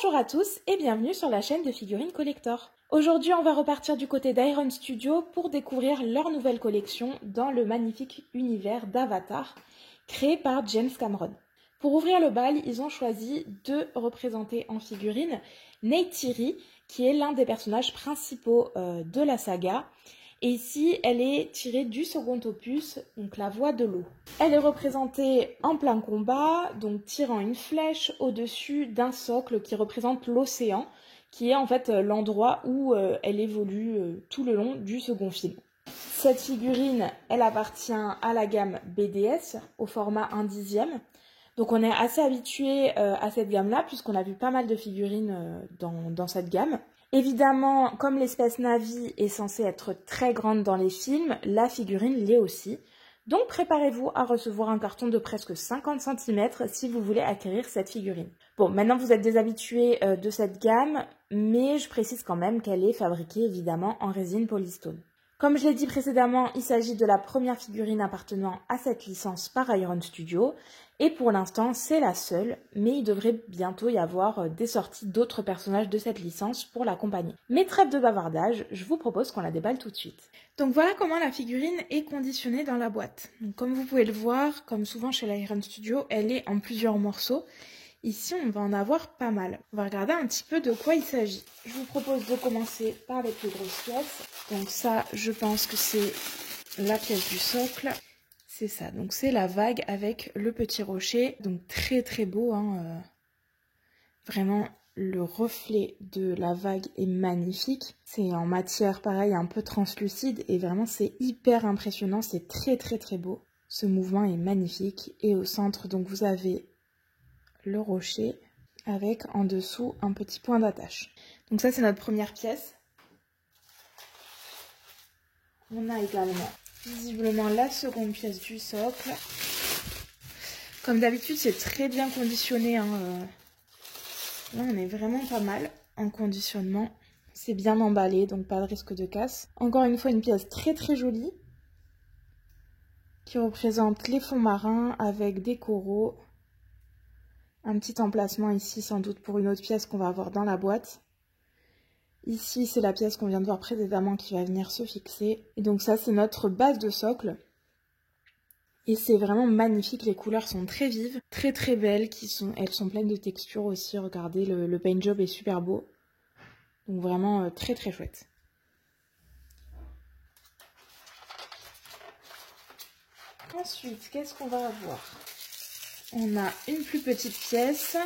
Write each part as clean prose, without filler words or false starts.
Bonjour à tous et bienvenue sur la chaîne de Figurines Collector. Aujourd'hui, on va repartir du côté d'Iron Studio pour découvrir leur nouvelle collection dans le magnifique univers d'Avatar créé par James Cameron. Pour ouvrir le bal, ils ont choisi de représenter en figurine Neytiri, qui est l'un des personnages principaux de la saga. Et ici, elle est tirée du second opus, donc La Voix de l'eau. Elle est représentée en plein combat, donc tirant une flèche au-dessus d'un socle qui représente l'océan, qui est en fait l'endroit où elle évolue tout le long du second film. Cette figurine, elle appartient à la gamme BDS, au format 1/10. Donc on est assez habitué à cette gamme-là, puisqu'on a vu pas mal de figurines dans cette gamme. Évidemment, comme l'espèce Na'vi est censée être très grande dans les films, la figurine l'est aussi. Donc préparez-vous à recevoir un carton de presque 50 cm si vous voulez acquérir cette figurine. Bon, maintenant vous êtes déshabitués de cette gamme, mais je précise quand même qu'elle est fabriquée évidemment en résine Polystone. Comme je l'ai dit précédemment, il s'agit de la première figurine appartenant à cette licence par Iron Studio. Et pour l'instant, c'est la seule, mais il devrait bientôt y avoir des sorties d'autres personnages de cette licence pour l'accompagner. Mais trêve de bavardage, je vous propose qu'on la déballe tout de suite. Donc voilà comment la figurine est conditionnée dans la boîte. Donc comme vous pouvez le voir, comme souvent chez l'Iron Studio, elle est en plusieurs morceaux. Ici, on va en avoir pas mal. On va regarder un petit peu de quoi il s'agit. Je vous propose de commencer par avec les grosses pièces. Donc ça, je pense que c'est la pièce du socle. C'est ça, donc c'est la vague avec le petit rocher. Donc très très beau, hein. Vraiment, le reflet de la vague est magnifique. C'est en matière, pareil, un peu translucide. Et vraiment, c'est hyper impressionnant. C'est très très très beau. Ce mouvement est magnifique. Et au centre, donc vous avez le rocher avec en dessous un petit point d'attache. Donc ça c'est notre première pièce. On a également visiblement la seconde pièce du socle. Comme d'habitude c'est très bien conditionné, hein. Là on est vraiment pas mal en conditionnement. C'est bien emballé donc pas de risque de casse. Encore une fois une pièce très très jolie qui représente les fonds marins avec des coraux. Un petit emplacement ici sans doute pour une autre pièce qu'on va avoir dans la boîte. Ici c'est la pièce qu'on vient de voir précédemment qui va venir se fixer. Et donc ça c'est notre base de socle. Et c'est vraiment magnifique, les couleurs sont très vives, très très belles, elles sont pleines de textures aussi. Regardez, le paint job est super beau. Donc vraiment très très chouette. Ensuite, qu'est-ce qu'on va avoir ? On a une plus petite pièce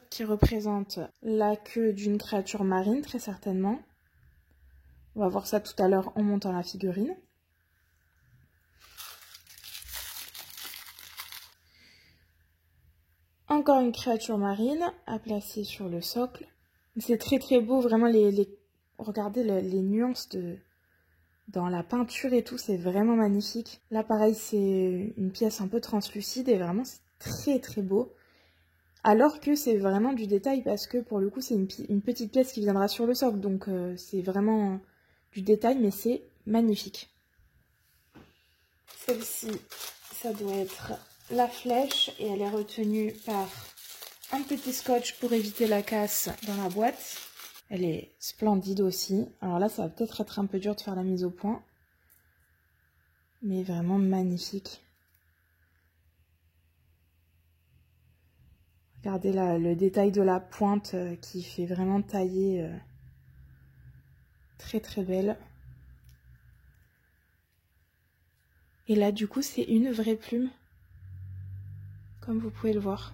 qui représente la queue d'une créature marine, très certainement. On va voir ça tout à l'heure en montant la figurine. Encore une créature marine à placer sur le socle. C'est très très beau, vraiment regardez les nuances dans la peinture et tout, c'est vraiment magnifique. Là pareil, c'est une pièce un peu translucide et vraiment c'est très très beau. Alors que c'est vraiment du détail parce que pour le coup c'est une petite pièce qui viendra sur le socle. Donc c'est vraiment du détail mais c'est magnifique. Celle-ci, ça doit être la flèche et elle est retenue par un petit scotch pour éviter la casse dans la boîte. Elle est splendide aussi. Alors là ça va peut-être être un peu dur de faire la mise au point. Mais vraiment magnifique. Regardez là, le détail de la pointe qui fait vraiment tailler. Très très belle. Et là du coup c'est une vraie plume. Comme vous pouvez le voir.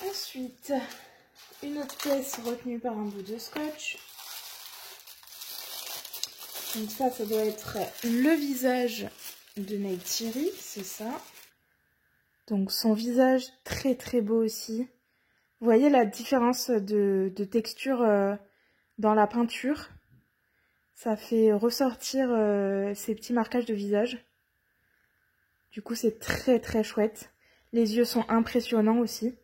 Ensuite, une autre pièce retenue par un bout de scotch. Donc ça doit être le visage de Neytiri, c'est ça. Donc son visage très très beau aussi. Vous voyez la différence de texture dans la peinture. Ça fait ressortir ces petits marquages de visage. Du coup c'est très très chouette. Les yeux sont impressionnants aussi.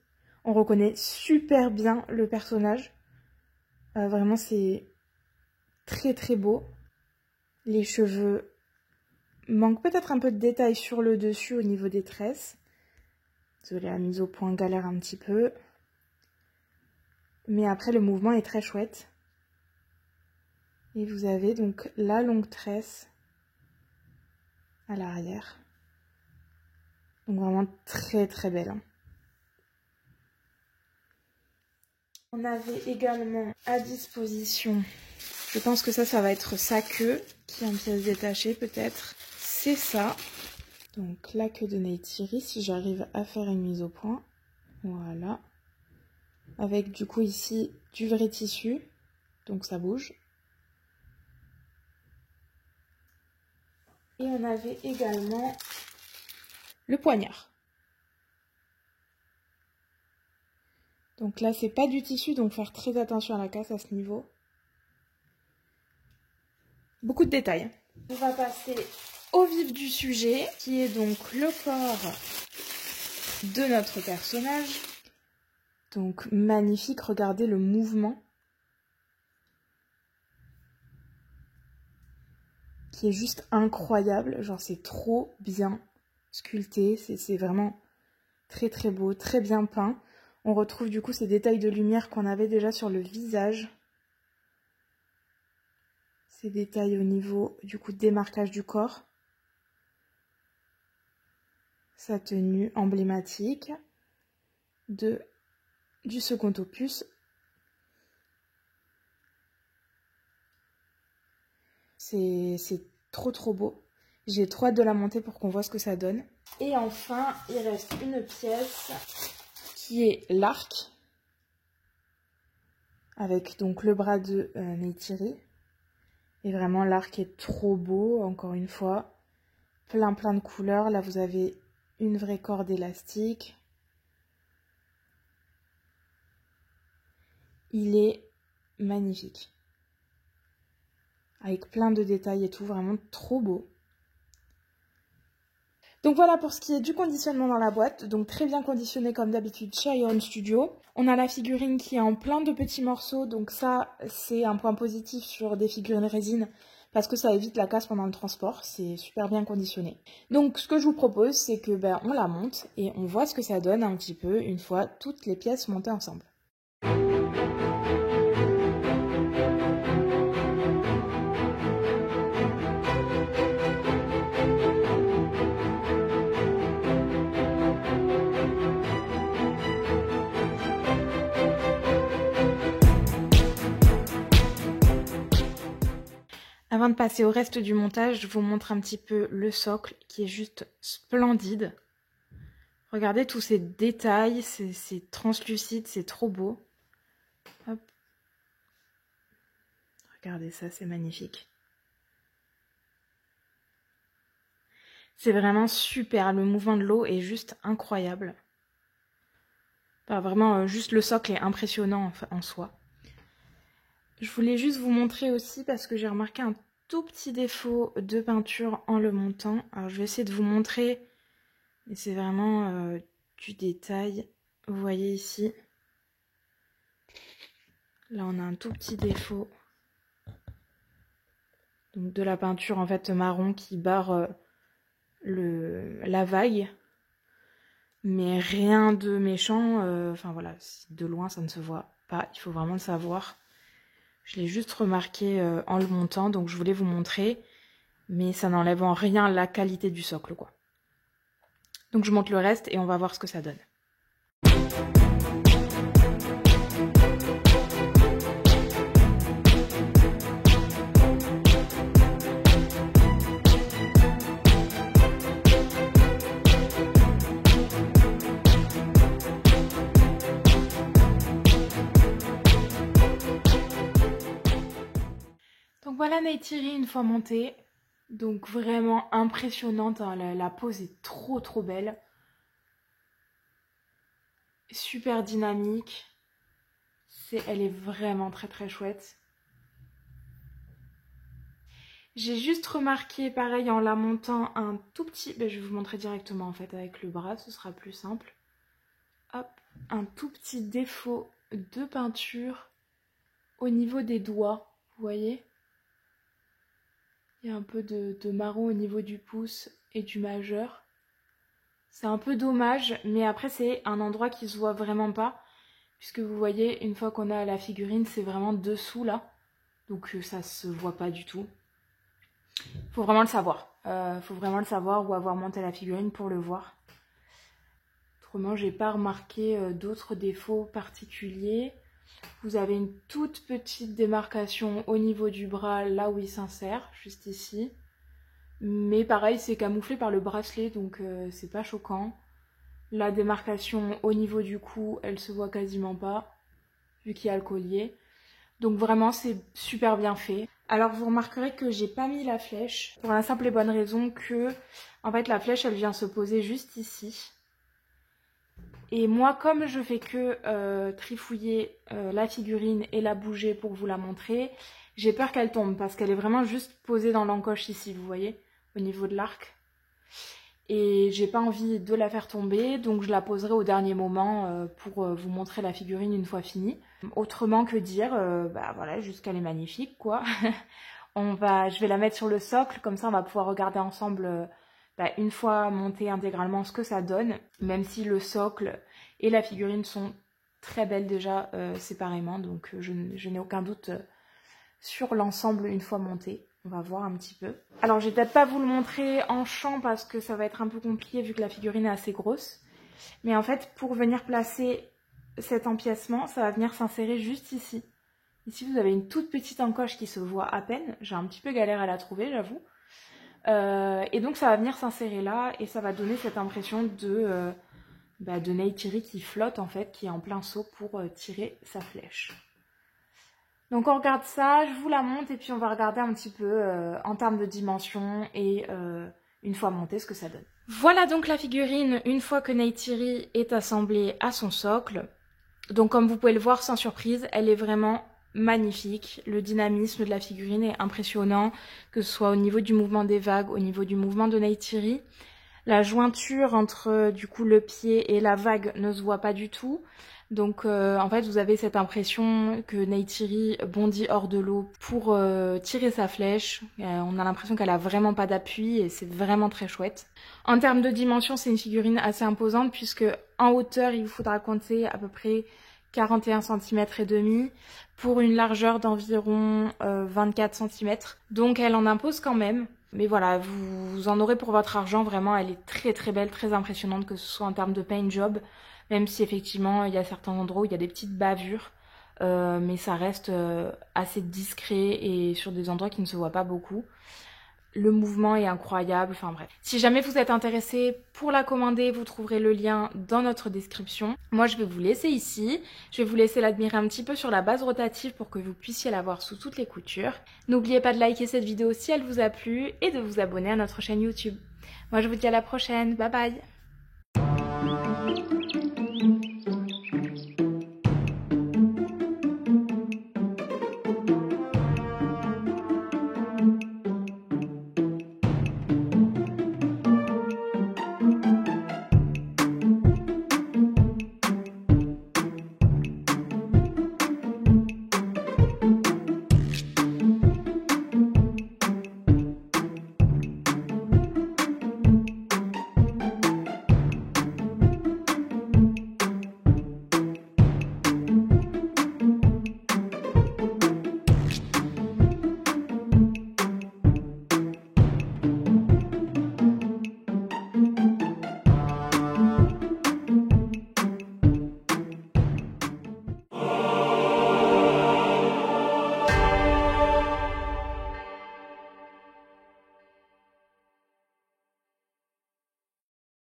On reconnaît super bien le personnage. Vraiment c'est très très beau. Les cheveux Manque peut-être un peu de détail sur le dessus au niveau des tresses. Désolée, la mise au point galère un petit peu. Mais après, le mouvement est très chouette. Et vous avez donc la longue tresse à l'arrière. Donc vraiment très très belle. Hein. On avait également à disposition, je pense que ça va être sa queue, qui est en pièces détachées peut-être. C'est ça. Donc la queue de Neytiri, si j'arrive à faire une mise au point. Voilà. Avec du coup ici du vrai tissu, donc ça bouge. Et on avait également le poignard. Donc là c'est pas du tissu, donc faire très attention à la casse à ce niveau. Beaucoup de détails. On va passer au vif du sujet, qui est donc le corps de notre personnage. Donc magnifique, regardez le mouvement. Qui est juste incroyable, genre c'est trop bien sculpté, c'est vraiment très très beau, très bien peint. On retrouve du coup ces détails de lumière qu'on avait déjà sur le visage. Ces détails au niveau du coup démarquage du corps. Sa tenue emblématique du second opus. C'est trop trop beau. J'ai trop hâte de la monter pour qu'on voit ce que ça donne. Et enfin, il reste une pièce qui est l'arc. Avec donc le bras de Neytiri. Et vraiment l'arc est trop beau, encore une fois. Plein de couleurs. Là vous avez une vraie corde élastique. Il est magnifique. Avec plein de détails et tout, vraiment trop beau. Donc voilà pour ce qui est du conditionnement dans la boîte, donc très bien conditionné comme d'habitude chez Iron Studio. On a la figurine qui est en plein de petits morceaux, donc ça c'est un point positif sur des figurines résine parce que ça évite la casse pendant le transport, c'est super bien conditionné. Donc ce que je vous propose c'est que on la monte et on voit ce que ça donne un petit peu une fois toutes les pièces montées ensemble. Avant de passer au reste du montage, je vous montre un petit peu le socle qui est juste splendide. Regardez tous ces détails, c'est translucide, c'est trop beau. Hop. Regardez ça, c'est magnifique. C'est vraiment super, le mouvement de l'eau est juste incroyable. Enfin, vraiment, juste le socle est impressionnant en soi. Je voulais juste vous montrer aussi parce que j'ai remarqué un tout petit défaut de peinture en le montant. Alors je vais essayer de vous montrer, mais c'est vraiment du détail. Vous voyez ici, là on a un tout petit défaut. Donc de la peinture en fait marron qui barre la vague. Mais rien de méchant, enfin voilà, de loin ça ne se voit pas, il faut vraiment le savoir. Je l'ai juste remarqué en le montant, donc je voulais vous montrer, mais ça n'enlève en rien la qualité du socle, quoi. Donc je monte le reste et on va voir ce que ça donne. Donc voilà Neytiri une fois montée. Donc vraiment impressionnante, hein. La pose est trop belle. Super dynamique. Elle est vraiment très chouette. J'ai juste remarqué pareil en la montant un tout petit... je vais vous montrer directement en fait avec le bras, ce sera plus simple. Hop, un tout petit défaut de peinture au niveau des doigts, vous voyez? Il y a un peu de marron au niveau du pouce et du majeur. C'est un peu dommage, mais après c'est un endroit qui se voit vraiment pas. Puisque vous voyez, une fois qu'on a la figurine, c'est vraiment dessous là. Donc ça se voit pas du tout. Faut vraiment le savoir. Faut vraiment le savoir ou avoir monté la figurine pour le voir. Autrement, j'ai pas remarqué d'autres défauts particuliers. Vous avez une toute petite démarcation au niveau du bras, là où il s'insère, juste ici. Mais pareil, c'est camouflé par le bracelet, donc c'est pas choquant. La démarcation au niveau du cou, elle se voit quasiment pas, vu qu'il y a le collier. Donc vraiment, c'est super bien fait. Alors vous remarquerez que j'ai pas mis la flèche, pour la simple et bonne raison que, en fait, la flèche, elle vient se poser juste ici. Et moi, comme je fais que trifouiller la figurine et la bouger pour vous la montrer, j'ai peur qu'elle tombe, parce qu'elle est vraiment juste posée dans l'encoche ici, vous voyez, au niveau de l'arc. Et j'ai pas envie de la faire tomber, donc je la poserai au dernier moment pour vous montrer la figurine une fois finie. Autrement que dire, bah voilà, juste qu'elle est magnifique, quoi. Je vais la mettre sur le socle, comme ça on va pouvoir regarder ensemble, une fois montée intégralement, ce que ça donne. Même si le socle et la figurine sont très belles déjà séparément, donc je n'ai aucun doute sur l'ensemble une fois monté. On va voir un petit peu. Alors je vais peut-être pas vous le montrer en champ parce que ça va être un peu compliqué vu que la figurine est assez grosse. Mais en fait, pour venir placer cet empiècement, ça va venir s'insérer juste ici. Ici, vous avez une toute petite encoche qui se voit à peine. J'ai un petit peu galère à la trouver, j'avoue. Et donc ça va venir s'insérer là et ça va donner cette impression de Neytiri qui flotte en fait, qui est en plein saut pour tirer sa flèche. Donc on regarde ça, je vous la monte et puis on va regarder un petit peu en termes de dimension et une fois montée ce que ça donne. Voilà donc la figurine une fois que Neytiri est assemblée à son socle. Donc comme vous pouvez le voir sans surprise, elle est vraiment magnifique. Le dynamisme de la figurine est impressionnant, que ce soit au niveau du mouvement des vagues, au niveau du mouvement de Neytiri. La jointure entre du coup le pied et la vague ne se voit pas du tout. Donc en fait vous avez cette impression que Neytiri bondit hors de l'eau pour tirer sa flèche. On a l'impression qu'elle a vraiment pas d'appui et c'est vraiment très chouette. En termes de dimension, c'est une figurine assez imposante puisque en hauteur il vous faudra compter à peu près 41 cm et demi pour une largeur d'environ 24 cm. Donc elle en impose quand même. Mais voilà, vous en aurez pour votre argent, vraiment elle est très très belle, très impressionnante, que ce soit en termes de paint job, même si effectivement il y a certains endroits où il y a des petites bavures, mais ça reste assez discret et sur des endroits qui ne se voient pas beaucoup. Le mouvement est incroyable, enfin bref. Si jamais vous êtes intéressé pour la commander, vous trouverez le lien dans notre description. Moi je vais vous laisser ici, je vais vous laisser l'admirer un petit peu sur la base rotative pour que vous puissiez la voir sous toutes les coutures. N'oubliez pas de liker cette vidéo si elle vous a plu et de vous abonner à notre chaîne YouTube. Moi je vous dis à la prochaine, bye bye.